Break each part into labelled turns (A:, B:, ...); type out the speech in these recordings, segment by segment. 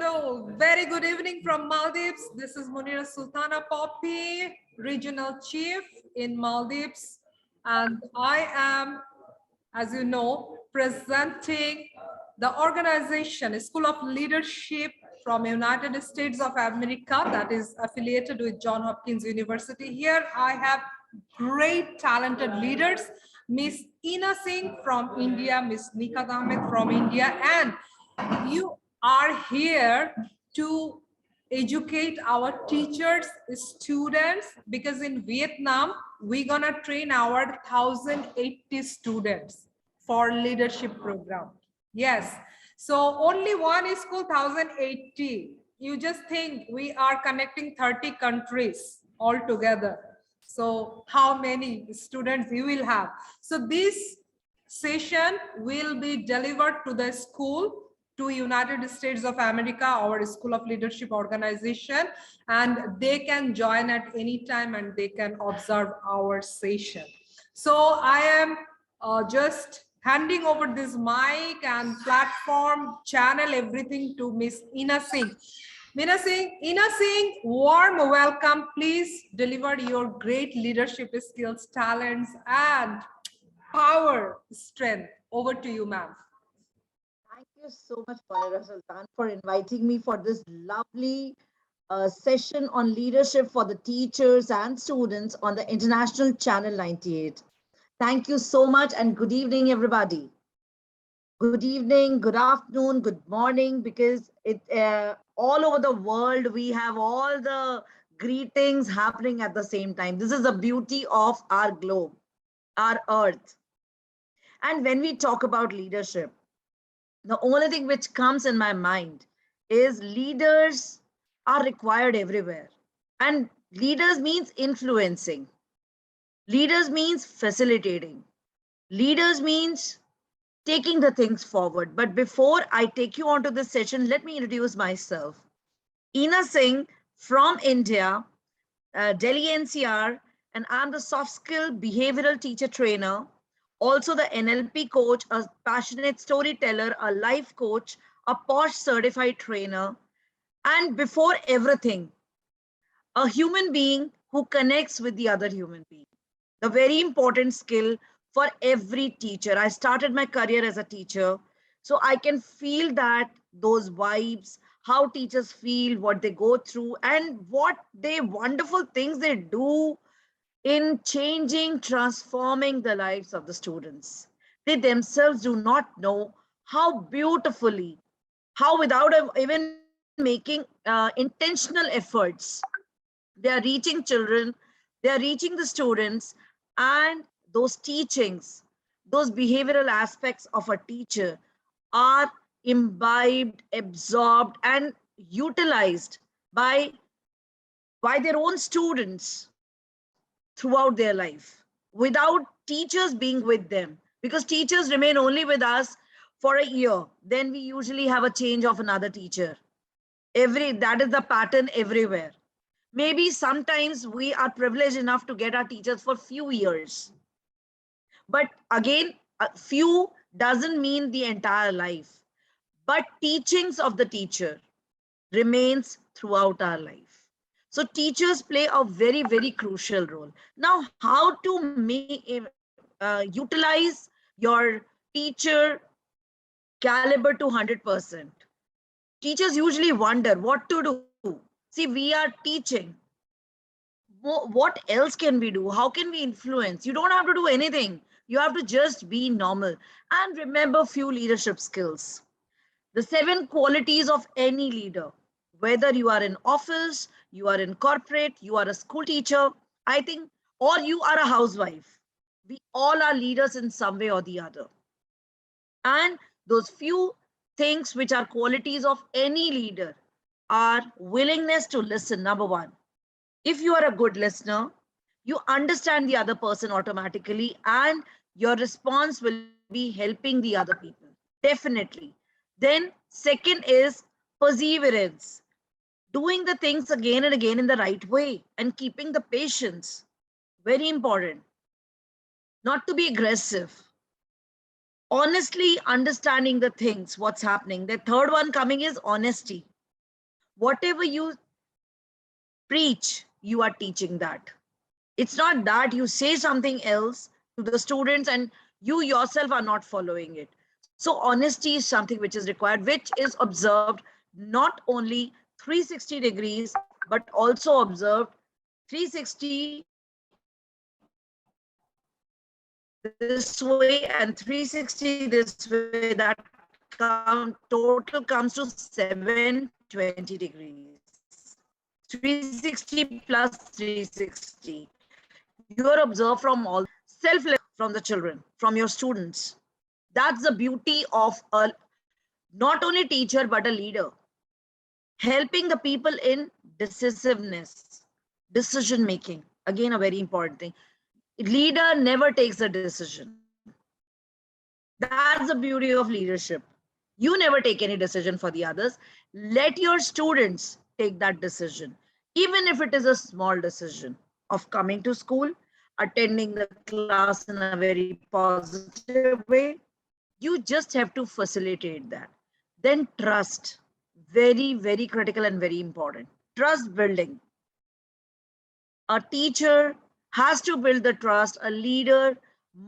A: hello. Very good evening from Maldives. This is Munira Sultana Poppy, Regional Chief in Maldives. And I am, as you know, presenting the organization, School of Leadership from United States of America that is affiliated with Johns Hopkins University. Here I have great talented leaders, Miss Ina Singh from India, Miss Nikat Ahmed from India, and you are here to educate our teachers, students, because in Vietnam, we're gonna train our 1,080 students for leadership program. Yes, so only one is school 1,080. You just think we are connecting 30 countries all together. So how many students you will have? So this session will be delivered to the school, to United States of America, our School of Leadership organization, and they can join at any time and they can observe our session. So I am just handing over this mic and platform, channel, everything to Miss Ina Singh. Ina Singh, warm welcome. Please deliver your great leadership skills, talents, and power, strength. Over to you, ma'am.
B: Thank you so much, Munira Sultan, for inviting me for this lovely session on leadership for the teachers and students on the International Channel 98. Thank you so much and good evening, everybody. Good evening, good afternoon, good morning, because it all over the world we have all the greetings happening at the same time. This is the beauty of our globe, our earth. And when we talk about leadership, the only thing which comes in my mind is leaders are required everywhere. And leaders means influencing. Leaders means facilitating. Leaders means taking the things forward. But before I take you on to this session, let me introduce myself. Ina Singh from India, Delhi NCR, and I'm the soft skill behavioral teacher trainer, also the NLP coach, a passionate storyteller, a life coach, a posh certified trainer, and before everything, a human being who connects with the other human being. The very important skill for every teacher. I started my career as a teacher, so I can feel that those vibes, how teachers feel, what they go through, and what they wonderful things they do in changing, transforming the lives of the students. They themselves do not know how beautifully, how without even making intentional efforts, they are reaching children, they are reaching the students, and those teachings, those behavioral aspects of a teacher are imbibed, absorbed, and utilized by their own students throughout their life without teachers being with them, because teachers remain only with us for a year, then we usually have a change of another teacher. That is the pattern everywhere. Maybe sometimes we are privileged enough to get our teachers for few years, but again, a few doesn't mean the entire life. But teachings of the teacher remains throughout our life. So teachers play a very, very crucial role. Now, how to utilize your teacher caliber to 100%? Teachers usually wonder what to do. See, we are teaching. What else can we do? How can we influence? You don't have to do anything. You have to just be normal and remember few leadership skills. The 7 qualities of any leader, whether you are in office, you are in corporate, you are a school teacher, I think, or you are a housewife. We all are leaders in some way or the other. And those few things which are qualities of any leader are willingness to listen, number one. If you are a good listener, you understand the other person automatically, and your response will be helping the other people. Definitely. Then, second is perseverance, doing the things again and again in the right way and keeping the patience. Very important. Not to be aggressive. Honestly understanding the things, what's happening. The third one coming is honesty. Whatever you preach, you are teaching that. It's not that you say something else to the students and you yourself are not following it. So honesty is something which is required, which is observed not only 360 degrees, but also observed 360 this way and 360 this way. That total comes to 720 degrees. 360 plus 360. You are observed from all self from the children, from your students. That's the beauty of a not only teacher but a leader, helping the people in decisiveness, decision making. Again, a very important thing. Leader never takes a decision. That's the beauty of leadership. You never take any decision for the others. Let your students take that decision, even if it is a small decision of coming to school, attending the class in a very positive way. You just have to facilitate that. Then trust, very, very critical and very important. Trust building. A teacher has to build the trust. A leader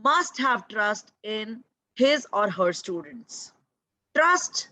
B: must have trust in his or her students. Trust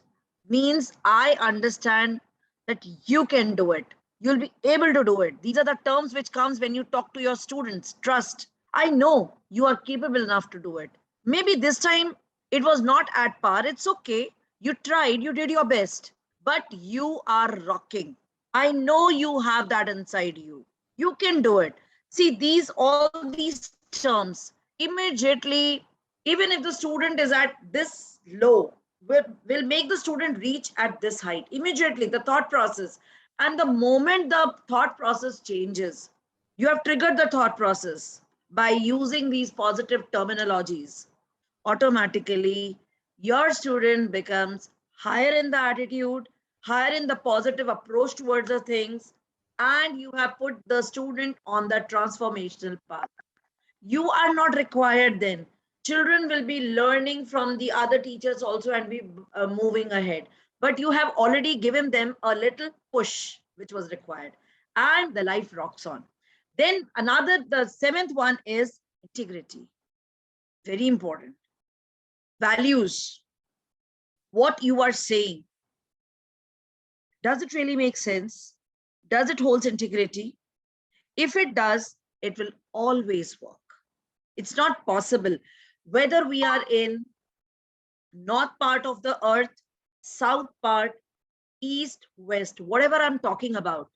B: means I understand that you can do it. You'll be able to do it. These are the terms which comes when you talk to your students. Trust. I know you are capable enough to do it. Maybe this time it was not at par. It's okay. You tried, you did your best, but you are rocking. I know you have that inside you. You can do it. See, all these terms immediately, even if the student is at this low, will make the student reach at this height. Immediately, the thought process. And the moment the thought process changes, you have triggered the thought process by using these positive terminologies. Automatically, your student becomes higher in the attitude, higher in the positive approach towards the things, and you have put the student on the transformational path. You are not required then. Children will be learning from the other teachers also and be moving ahead. But you have already given them a little push, which was required. And the life rocks on. Then the seventh one is integrity. Very important. Values. What you are saying. Does it really make sense? Does it hold integrity? If it does, it will always work. It's not possible. Whether we are in north part of the earth, south part, east, west, whatever I'm talking about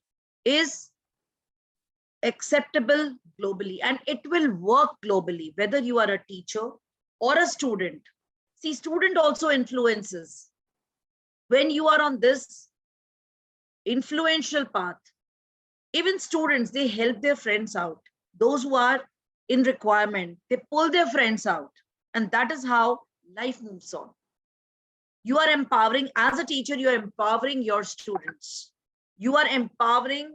B: is acceptable globally, and it will work globally, whether you are a teacher or a student. See, student also influences. When you are on this influential path, even students, they help their friends out. Those who are in requirement, they pull their friends out. And that is how life moves on. You are empowering, as a teacher, you are empowering your students. You are empowering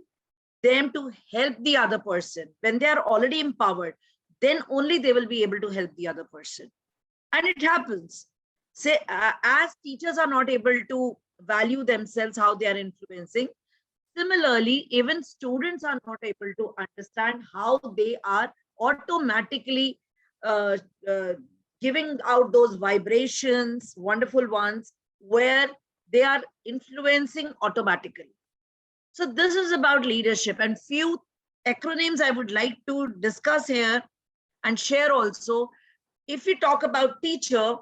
B: them to help the other person. When they are already empowered, then only they will be able to help the other person. And it happens. Say, as teachers are not able to value themselves, how they are influencing, similarly, even students are not able to understand how they are automatically giving out those vibrations, wonderful ones, where they are influencing automatically. So this is about leadership, and few acronyms I would like to discuss here and share also. If we talk about teacher,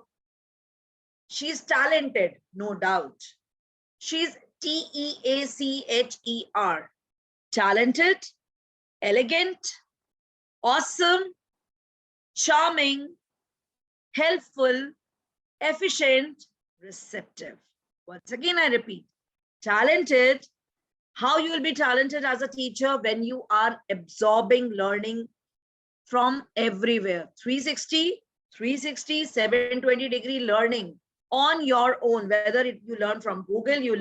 B: she's talented, no doubt. She's TEACHER, talented, elegant, awesome, charming, helpful, efficient, receptive. Once again, I repeat, talented. How you will be talented as a teacher? When you are absorbing learning from everywhere. 360, 720 degree learning on your own, whether you learn from Google, you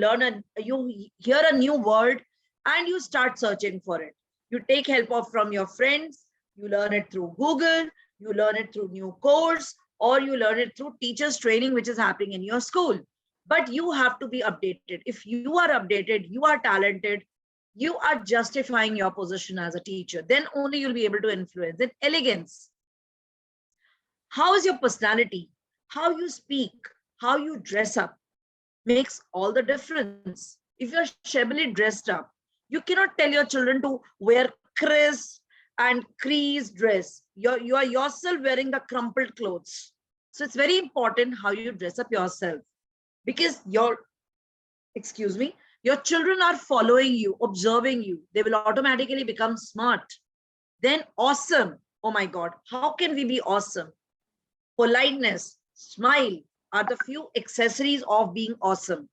B: hear a new word and you start searching for it. You take help from your friends, you learn it through Google, you learn it through new course, or you learn it through teachers training, which is happening in your school. but you have to be updated. If you are updated, you are talented, you are justifying your position as a teacher, then only you'll be able to influence. Then elegance. How is your personality? How you speak, how you dress up makes all the difference. If you're shabbily dressed up, you cannot tell your children to wear crisp and creased dress. You are yourself wearing the crumpled clothes. So it's very important how you dress up yourself, because excuse me, your children are following you, observing you. They will automatically become smart. Then awesome. Oh my God, how can we be awesome? Politeness, smile are the few accessories of being awesome.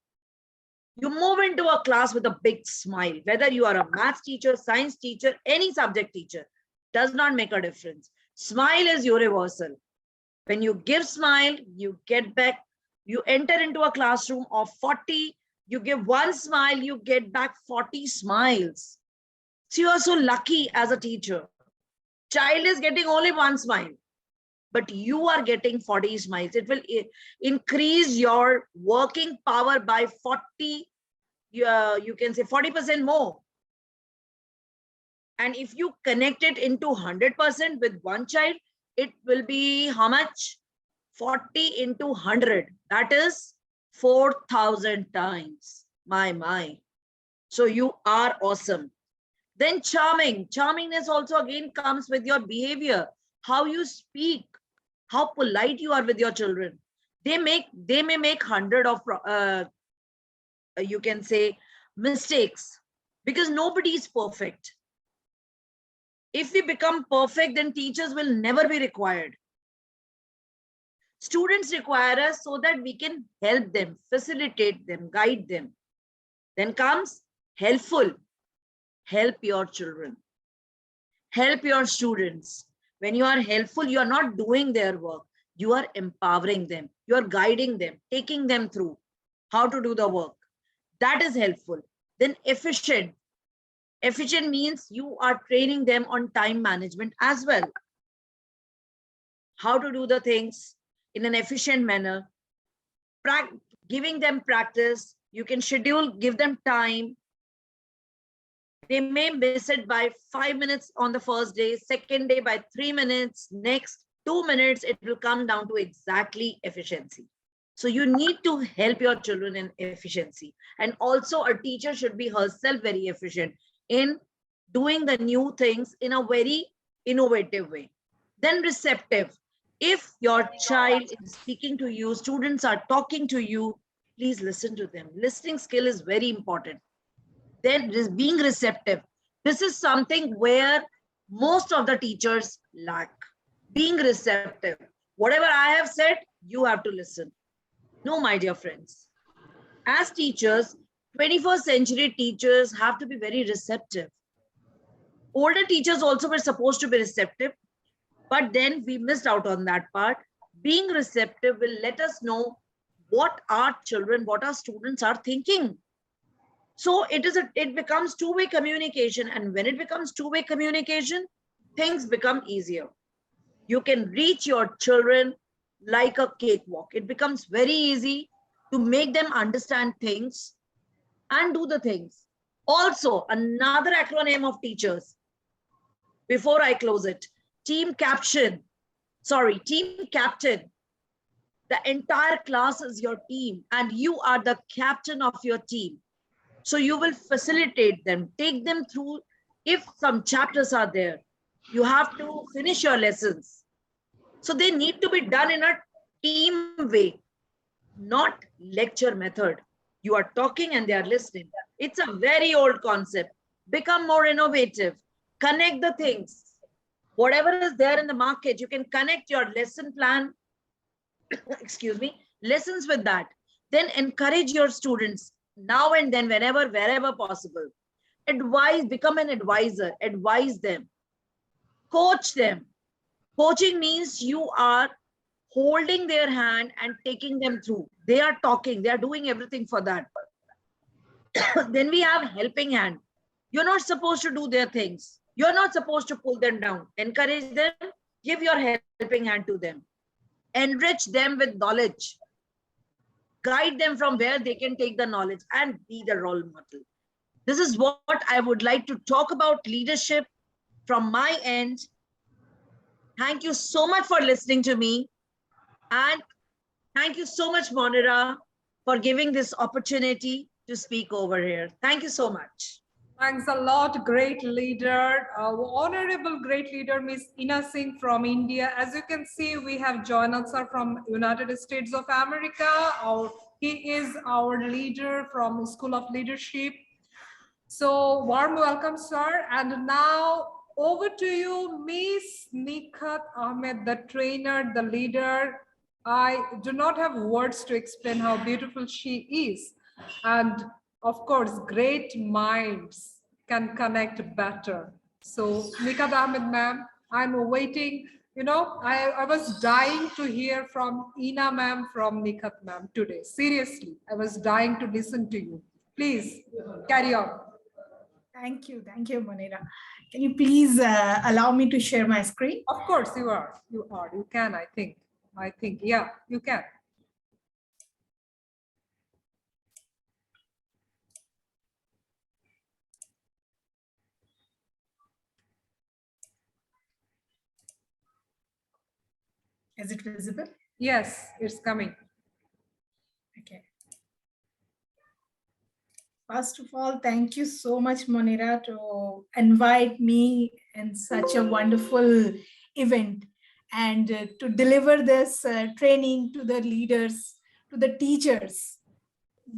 B: You move into a class with a big smile, whether you are a maths teacher, science teacher, any subject teacher, does not make a difference. Smile is universal. When you give smile, you get back, you enter into a classroom of 40, you give one smile, you get back 40 smiles. So you are so lucky as a teacher. Child is getting only one smile, but you are getting 40 smiles. It will increase your working power by 40, you can say 40% more. And if you connect it into 100% with one child, it will be how much? 40 into 100. That is 4,000 times. My. So you are awesome. Then charming. Charmingness also again comes with your behavior, how you speak, how polite you are with your children. They may make 100 of you can say mistakes, because nobody is perfect. If we become perfect, then teachers will never be required. Students require us so that we can help them, facilitate them, guide them. Then comes helpful. Help your children. Help your students. When you are helpful, you are not doing their work. You are empowering them. You are guiding them, taking them through how to do the work. That is helpful. Then efficient. Efficient means you are training them on time management as well. How to do the things in an efficient manner. Giving them practice. You can schedule, give them time. They may miss it by 5 minutes on the first day, second day by 3 minutes, next 2 minutes, it will come down to exactly efficiency. So you need to help your children in efficiency. And also a teacher should be herself very efficient in doing the new things in a very innovative way. Then receptive. If your child is speaking to you, students are talking to you, please listen to them. Listening skill is very important. Then being receptive. This is something where most of the teachers lack. Being receptive. Whatever I have said, you have to listen. No, my dear friends. As teachers, 21st century teachers have to be very receptive. Older teachers also were supposed to be receptive, but then we missed out on that part. Being receptive will let us know what our children, what our students are thinking. So it becomes two-way communication. And when it becomes two-way communication, things become easier. You can reach your children like a cakewalk. It becomes very easy to make them understand things and do the things. Also, another acronym of teachers, before I close it, team captain. The entire class is your team and you are the captain of your team. So you will facilitate them, take them through. If some chapters are there, you have to finish your lessons. So they need to be done in a team way, not lecture method. You are talking and they are listening. It's a very old concept. Become more innovative. Connect the things. Whatever is there in the market, you can connect your lesson plan, excuse me, lessons with that. Then encourage your students now and then, whenever, wherever possible. Advise, become an advisor, advise them, coach them. Coaching means you are holding their hand and taking them through. They are talking, they are doing everything for that. Then we have helping hand. You're not supposed to do their things. You're not supposed to pull them down. Encourage them, give your helping hand to them. Enrich them with knowledge. guide them from where they can take the knowledge and be the role model. This is what I would like to talk about leadership from my end. Thank you so much for listening to me. And thank you so much, Monira, for giving this opportunity to speak over here. Thank you so much.
A: Thanks a lot, great leader. Honorable great leader, Miss Ina Singh from India. As you can see, we have joined us from United States of America. He is our leader from School of Leadership. So warm welcome, sir. And now over to you, Miss Nikhat Ahmed, the trainer, the leader. I do not have words to explain how beautiful she is. And of course, great minds can connect better. So Nikhat Ahmed, ma'am, I'm waiting. You know, I was dying to hear from Ina ma'am, from Nikhat ma'am today. Seriously, I was dying to listen to you. Please carry on.
C: Thank you, Monira. Can you please allow me to share my screen?
A: Of course, you can, I think, yeah, you can.
C: Is it visible?
A: Yes, it's coming.
C: Okay. First of all, thank you so much, Monira, to invite me in such a wonderful event and to deliver this training to the leaders, to the teachers,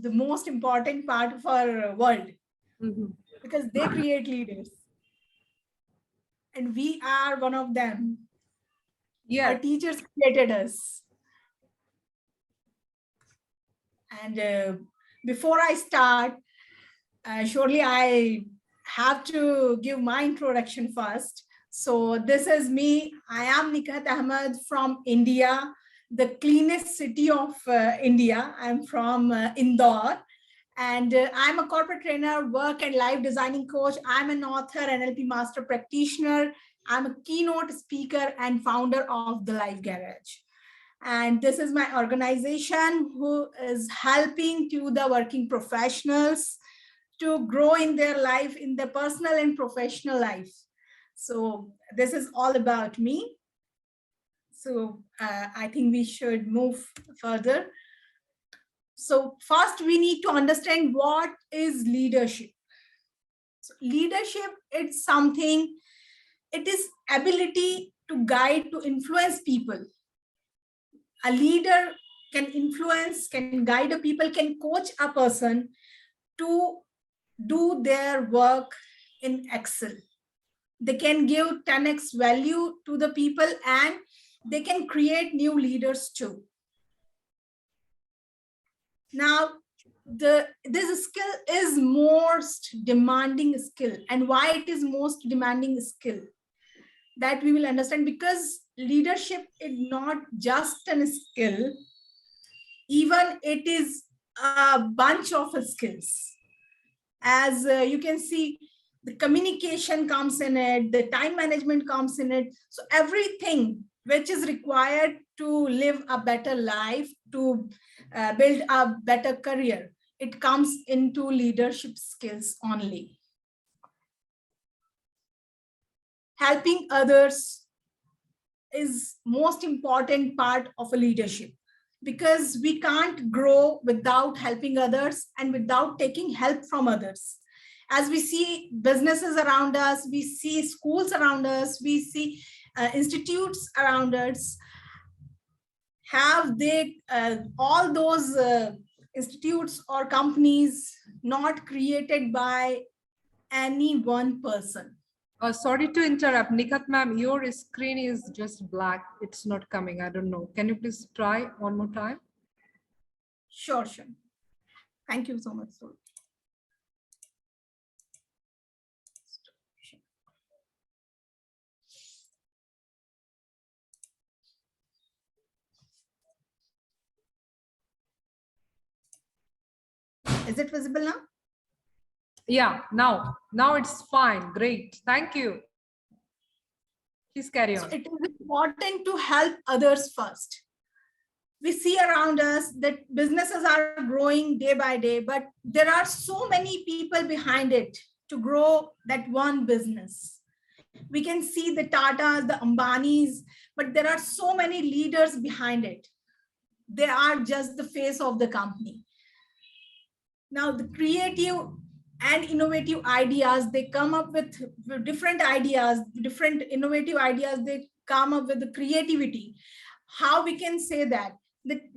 C: the most important part of our world, because they create leaders. And we are one of them.
A: Yeah.
C: Our teachers created us. And before I start, surely I have to give my introduction first. So this is me. I am Nikhat Ahmed from India, the cleanest city of India. I'm from Indore. And I'm a corporate trainer, work and life designing coach. I'm an author, NLP master practitioner. I'm a keynote speaker and founder of The Life Garage. And this is my organization who is helping to the working professionals to grow in their life, in their personal and professional life. So this is all about me. So I think we should move further. So first we need to understand what is leadership. So leadership, it's something, it is ability to guide, to influence people. A leader can influence, can guide a people, can coach a person to do their work in Excel. They can give 10x value to the people and they can create new leaders too. Now, this skill is most demanding skill. And why it is most demanding skill? That we will understand, because leadership is not just a skill, even it is a bunch of skills. As you can see, the communication comes in it, the time management comes in it. So everything which is required to live a better life, to build a better career, it comes into leadership skills only. Helping others is most important part of a leadership, because we can't grow without helping others and without taking help from others. As we see businesses around us, we see schools around us, we see institutes around us, have they, all those institutes or companies not created by any one person.
A: Sorry to interrupt, Nikhat ma'am, your screen is just black. It's not coming. I don't know. Can you please try one more time?
C: Sure. Thank you so much. Is it visible now?
A: Yeah, now it's fine. Great. Thank you. Please carry on.
C: So it is important to help others first. We see around us that businesses are growing day by day, but there are so many people behind it to grow that one business. We can see the Tatas, the Ambanis, but there are so many leaders behind it. They are just the face of the company. Now, the creative and innovative ideas, they come up with different ideas, different innovative ideas, they come up with the creativity. How we can say that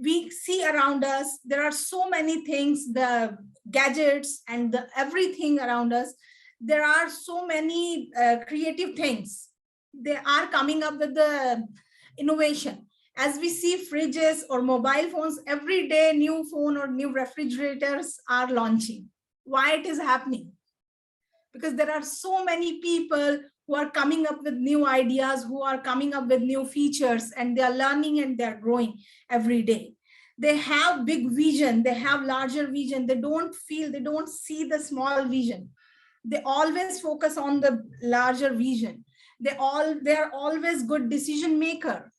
C: we see around us, there are so many things, the gadgets and the everything around us, there are so many creative things. They are coming up with the innovation. As we see fridges or mobile phones, every day new phone or new refrigerators are launching. Why it is happening? Because there are so many people who are coming up with new ideas, who are coming up with new features, and they are learning and they're growing every day. They have big vision, they have larger vision, they don't see the small vision. They always focus on the larger vision. They're always good decision maker.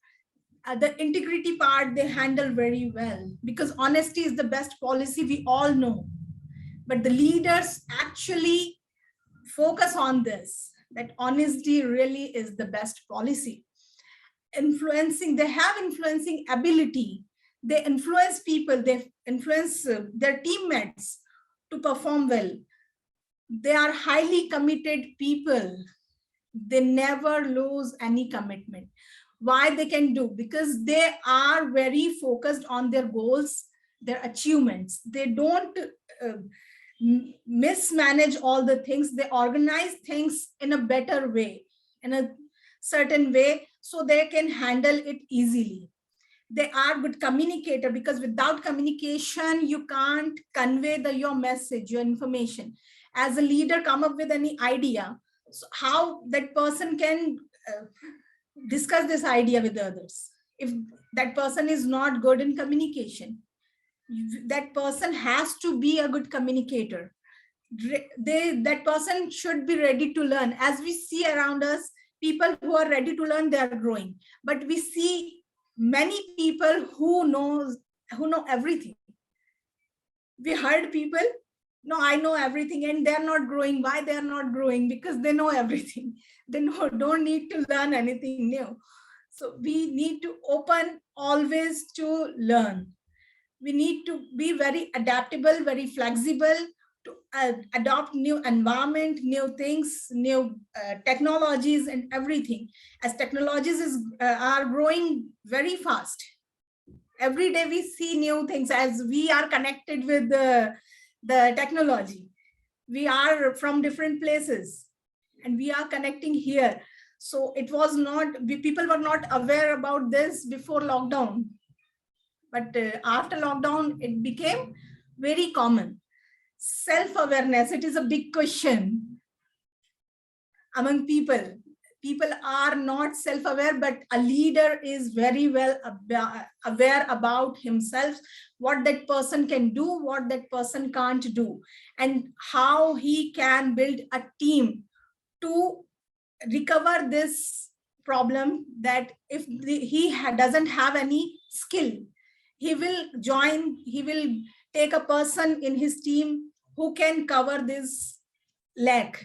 C: The integrity part they handle very well, because honesty is the best policy, we all know. But the leaders actually focus on this, that honesty really is the best policy. They have influencing ability. They influence people, they influence their teammates to perform well. They are highly committed people. They never lose any commitment. Why they can do? Because they are very focused on their goals, their achievements. They don't mismanage all the things. They organize things in a better way, in a certain way, so they can handle it easily. They are good communicator, because without communication, you can't convey your message, your information. As a leader, come up with any idea. So how that person can discuss this idea with others? If that person is not good in communication, that person has to be a good communicator. That person should be ready to learn. As we see around us, people who are ready to learn, they are growing. But we see many people who know everything. We heard people, no, I know everything, and they're not growing. Why they're not growing? Because they know everything. They don't need to learn anything new. So we need to open always to learn. We need to be very adaptable, very flexible, to adopt new environment, new things, new technologies and everything. As technologies are growing very fast. Every day we see new things as we are connected with the technology. We are from different places and we are connecting here. So people were not aware about this before lockdown. But after lockdown, it became very common. Self-awareness, it is a big question among people. People are not self-aware, but a leader is very well aware about himself, what that person can do, what that person can't do, and how he can build a team to recover this problem. That if he doesn't have any skill, he will take a person in his team who can cover this lack.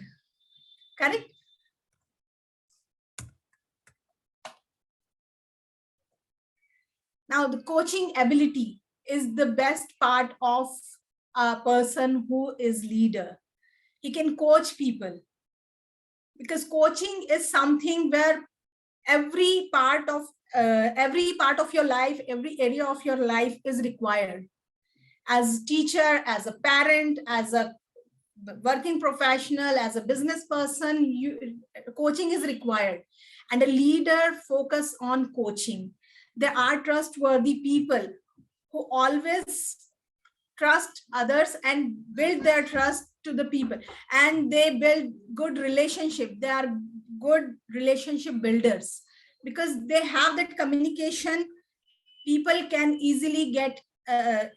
C: Correct? Now, the coaching ability is the best part of a person who is leader. He can coach people, because coaching is something where every part of your life, every area of your life is required. As a teacher, as a parent, as a working professional, as a business person, coaching is required. And a leader focus on coaching. They are trustworthy people who always trust others and build their trust to the people. And they build good relationship. They are good relationship builders, because they have that communication. People can easily get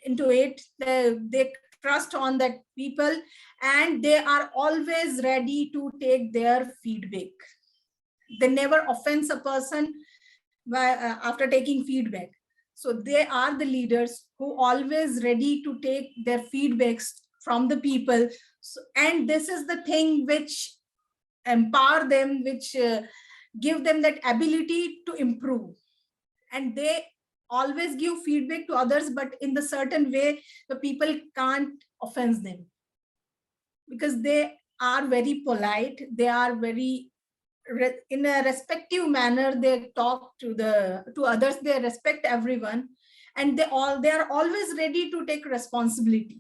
C: into it. They trust on that people, and they are always ready to take their feedback. They never offend a person after taking feedback. So they are the leaders who always ready to take their feedbacks from the people. So, and this is the thing which empower them, which give them that ability to improve. And they always give feedback to others, but in the certain way, the people can't offend them, because they are very polite. They are very in a respective manner. They talk to others. They respect everyone, and they are always ready to take responsibility.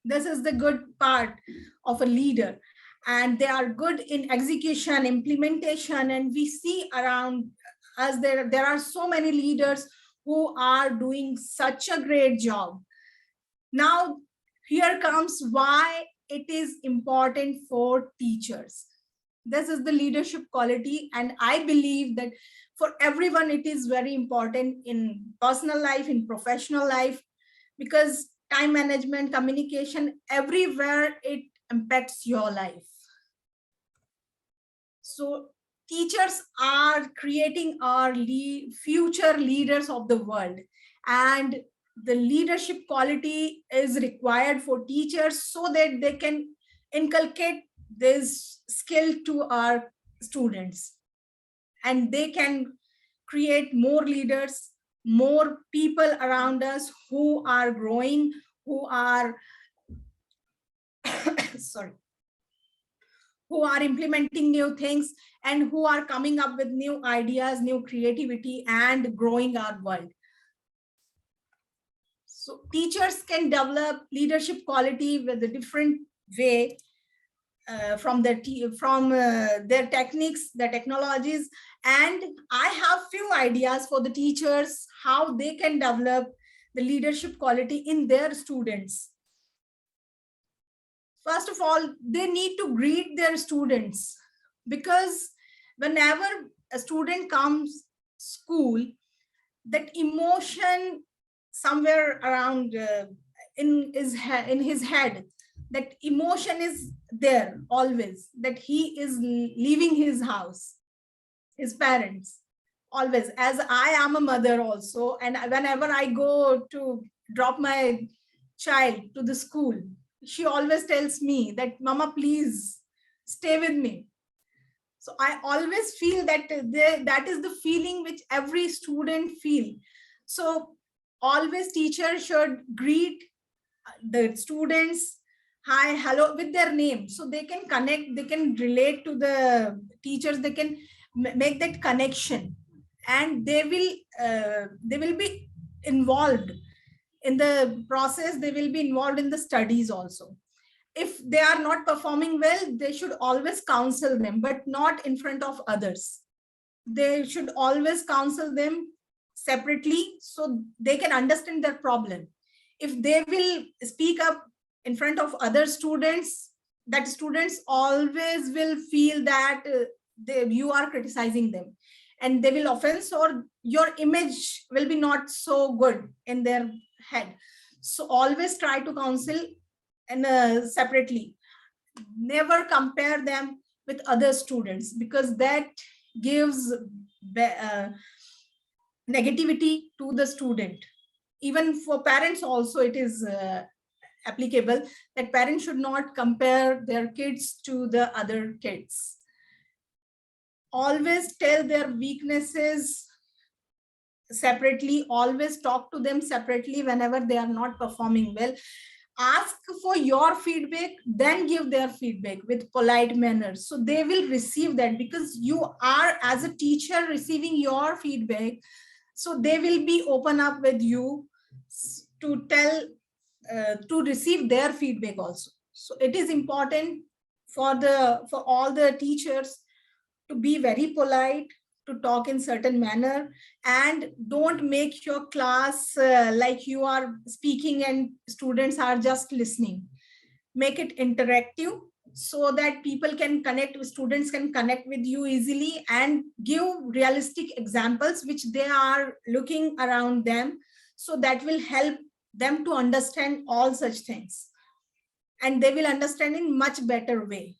C: This is the good part of a leader. And they are good in execution, implementation. And we see around us there are so many leaders who are doing such a great job. Now, here comes why it is important for teachers. This is the leadership quality, and I believe that for everyone it is very important in personal life, in professional life, because time management, communication, everywhere it impacts your life. So teachers are creating our future leaders of the world, and the leadership quality is required for teachers so that they can inculcate this skill to our students, and they can create more leaders, more people around us who are growing, who are sorry, who are implementing new things, and who are coming up with new ideas, new creativity, and growing our world. So teachers can develop leadership quality with a different way, from their techniques, their technologies. And I have few ideas for the teachers how they can develop the leadership quality in their students. First of all, they need to greet their students, because whenever a student comes school, that emotion somewhere around in his head, that emotion is there always, that he is leaving his house, his parents, always. As I am a mother also, and whenever I go to drop my child to the school, she always tells me that, Mama, please stay with me. So I always feel that that is the feeling which every student feel. So always teacher should greet the students, hi, hello, with their name, so they can connect, they can relate to the teachers, they can make that connection, and they will be involved in the process. They will be involved in the studies also. If they are not performing well, they should always counsel them, but not in front of others. They should always counsel them separately so they can understand their problem. If they will speak up in front of other students, that students always will feel that you are criticizing them, and they will offense, or your image will be not so good in their head. So always try to counsel and separately. Never compare them with other students, because that gives negativity to the student. Even for parents also it is applicable, that parents should not compare their kids to the other kids. Always tell their weaknesses separately, always talk to them separately whenever they are not performing well. Ask for your feedback, then give their feedback with polite manner, so they will receive that, because you are as a teacher receiving your feedback, so they will be open up with you to tell to receive their feedback also. So it is important for all the teachers to be very polite, to talk in certain manner, and don't make your class like you are speaking and students are just listening. Make it interactive so that people can connect with, students can connect with you easily, and give realistic examples which they are looking around them. So that will help them to understand all such things, and they will understand in much better way.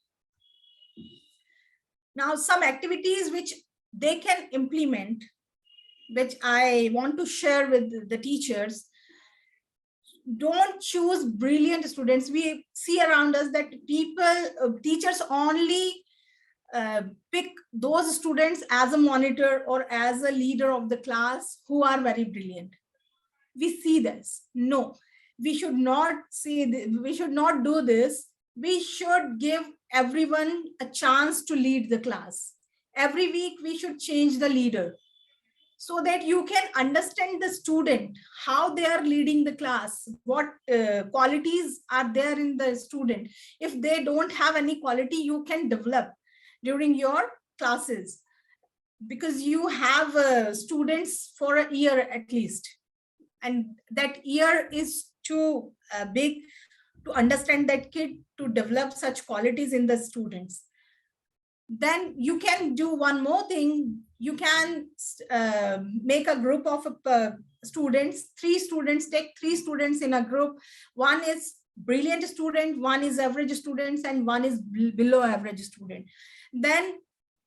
C: Now, some activities which they can implement, which I want to share with the teachers. Don't choose brilliant students. We see around us that teachers only pick those students as a monitor or as a leader of the class who are very brilliant. We see this. No, we should not we should not do this. We should give everyone a chance to lead the class. Every week we should change the leader, so that you can understand the student, how they are leading the class, what qualities are there in the student. If they don't have any quality, you can develop during your classes, because you have students for a year at least, and that year is too big to understand that kid, to develop such qualities in the students. Then you can do one more thing. You can make a group of students, 3 students, take 3 students in a group. One is brilliant student, one is average students, and one is below average student. Then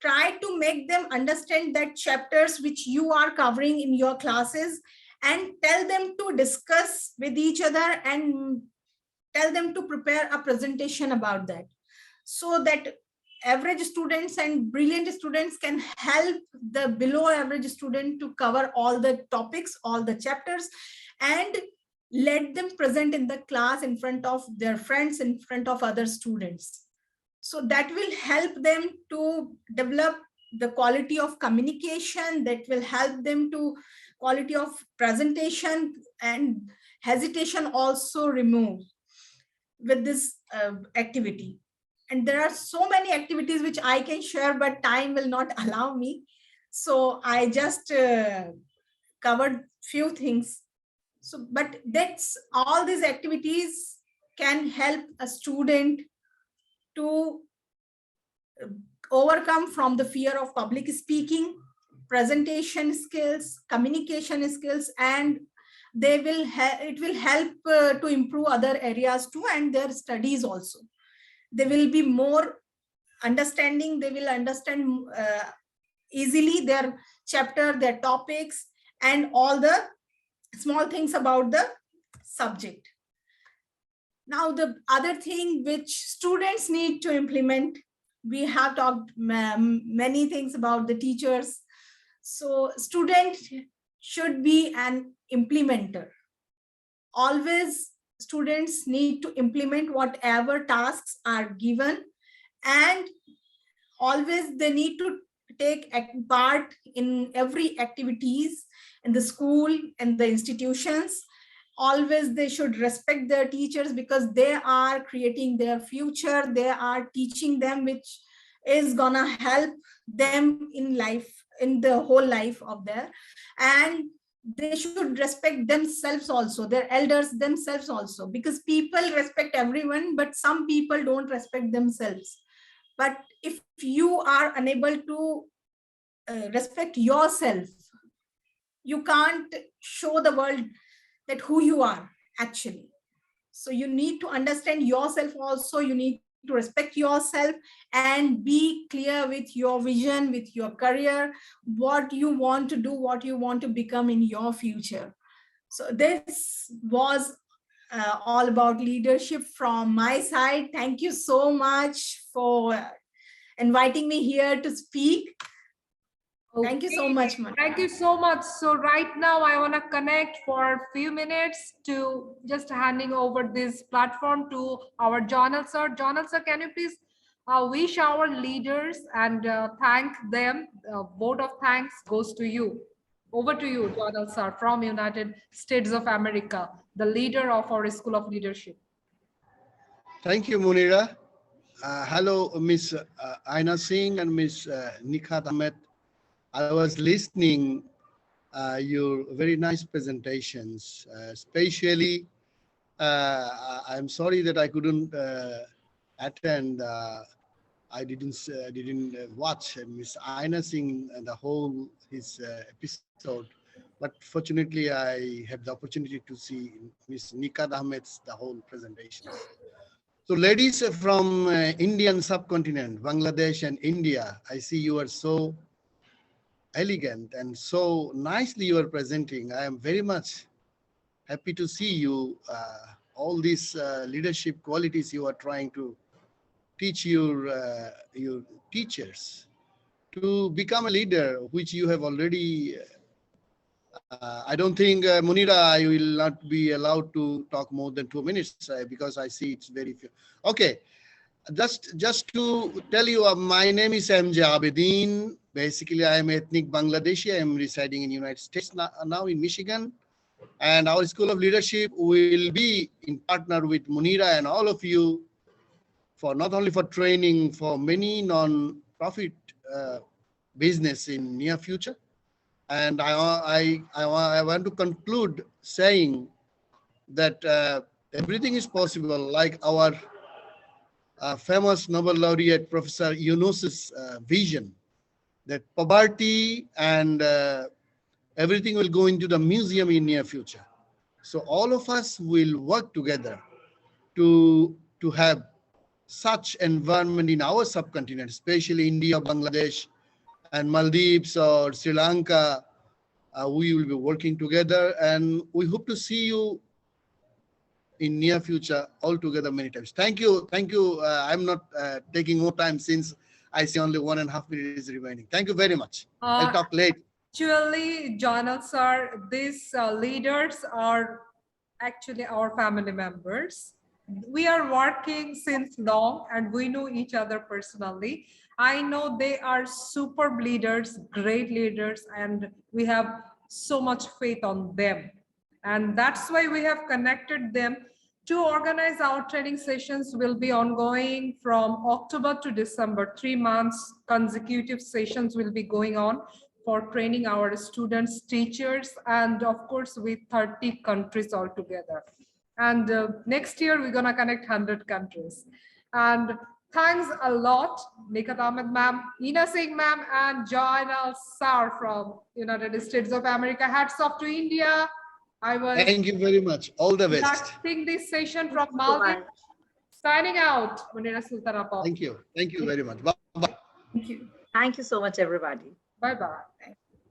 C: try to make them understand that chapters which you are covering in your classes, and tell them to discuss with each other and tell them to prepare a presentation about that, so that average students and brilliant students can help the below average student to cover all the topics, all the chapters, and let them present in the class in front of their friends, in front of other students. So that will help them to develop the quality of communication, that will help them to quality of presentation, and hesitation also remove with this activity. And there are so many activities which I can share, but time will not allow me. So I just covered few things. So, but that's all these activities can help a student to overcome from the fear of public speaking, presentation skills, communication skills, and they will it will help to improve other areas too, and their studies also. They will be more understanding, they will understand easily their chapter, their topics, and all the small things about the subject. Now, the other thing which students need to implement, we have talked many things about the teachers. So student should be an implementer. Always students need to implement whatever tasks are given, and always they need to take part in every activities in the school and the institutions. Always they should respect their teachers, because they are creating their future. They are teaching them, which is gonna help them in life, in the whole life of their, and they should respect themselves also, their elders themselves also, because people respect everyone, but some people don't respect themselves. But if you are unable to respect yourself, you can't show the world that who you are actually. So you need to understand yourself also. You need to respect yourself and be clear with your vision, with your career, what you want to do, what you want to become in your future. So this was all about leadership from my side. Thank you so much for inviting me here to speak. Thank you so much, Monica.
A: Thank you so much. So right now I want to connect for a few minutes to just handing over this platform to our Jonal sir. Jonal sir, can you please wish our leaders and thank them? Vote of thanks goes to you. Over to you, Jonal sir, from United States of America, the leader of our School of Leadership.
D: Thank you, Munira. Hello, Miss Aina Singh and Miss Nikhat Ahmed. I was listening your very nice presentations, especially I'm sorry that I couldn't attend. I didn't watch Miss Aina Singh and the whole his episode, but fortunately I have the opportunity to see Miss Nikhat Ahmed's the whole presentation. So ladies from Indian subcontinent, Bangladesh and India, I see you are so elegant and so nicely you are presenting. I am very much happy to see you, all these leadership qualities you are trying to teach your teachers to become a leader, which you have already. I don't think, Munira, I will not be allowed to talk more than 2 minutes because I see it's very few. Okay, just to tell you, my name is MJ Abedin. Basically, I am ethnic Bangladeshi. I am residing in United States now in Michigan. And our School of Leadership will be in partner with Munira and all of you for not only for training for many non-profit business in near future. And I want to conclude saying that everything is possible, like our famous Nobel laureate Professor Yunus's vision that poverty and everything will go into the museum in near future. So all of us will work together to have such environment in our subcontinent, especially India, Bangladesh, and Maldives or Sri Lanka. We will be working together, and we hope to see you in near future all together many times. Thank you. Thank you. I'm not taking more time since I see only 1.5 minutes remaining. Thank you very much. I'll talk late.
A: Actually, Jonal sir, these leaders are actually our family members. We are working since long and we know each other personally. I know they are superb leaders, great leaders, and we have so much faith on them. And that's why we have connected them to organize our training sessions. Will be ongoing from October to December. 3 months consecutive sessions will be going on for training our students, teachers, and of course with 30 countries altogether. And next year we're gonna connect 100 countries. And thanks a lot, Nikhat Ahmed ma'am, Ina Singh ma'am, and Jonal sir from United States of America. Hats off to India. I was
D: Thank you very much. All the best.
A: conducting this session from Maldives. Signing out, Munira Sultana Poppy.
D: Thank you. Thank you very much. Bye-bye.
C: Thank you.
B: Thank you so much, everybody.
A: Bye-bye.